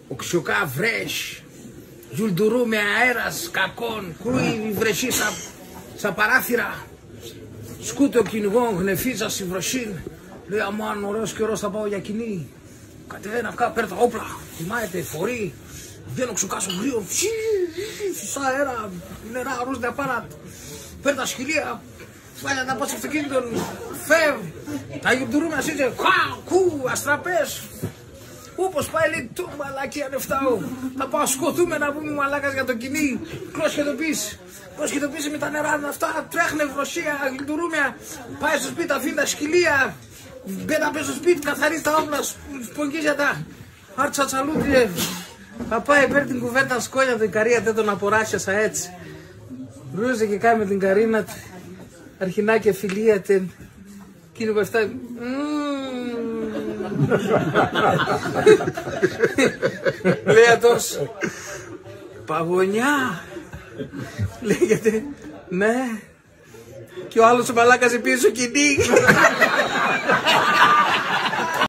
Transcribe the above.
Οξιοκά βρες, γιουλντουρού με αέρας κακών, κρούει βρεσί στα παράθυρα, σκούτε ο κυνηγόν, γνεφίζα στη βροσίν, λέει αμάν ωραίος καιρός θα πάω για κοινή, κατεβαίνει αυκά, παίρνει τα όπλα, θυμάται, φορεί, βγαίνει ο Ξιοκάς ο γρίο, φυσά αέρα, νερά, ρούζ διαπάρατ, παίρνει τα σκυλία, φάλια να πάω στο αυτοκίνητο, φεύ, τα γιουλντουρού με ασύτζε, κου, αστραπές. Όπως πάει λέει το μαλάκι ανεφτάω, θα πάω σκοτούμε να πούμε μαλάκας για το κοινή, κλωσχετοποίηση με τα νερά αυτά, τρέχνε βροσία, γλυντουρούμια, πάει στο σπίτι, αφήνει τα σκυλία, μπαίνει απ' στο σπίτι, καθαρίζει τα όπλα, σπογγίζει τα, άρτσα τσαλούτριε, θα πάει παίρνει την κουβέντα σκόνια του, η Καρία δεν τον αποράσιασα έτσι, ρούζε και κάνει με την Καρίνα, αρχινάκια φιλία, εκείνη που έφτανε, λέει αυτός, παγωνιά, λέγεται, ναι, και ο άλλος ο μαλάκας πίσω κοινή.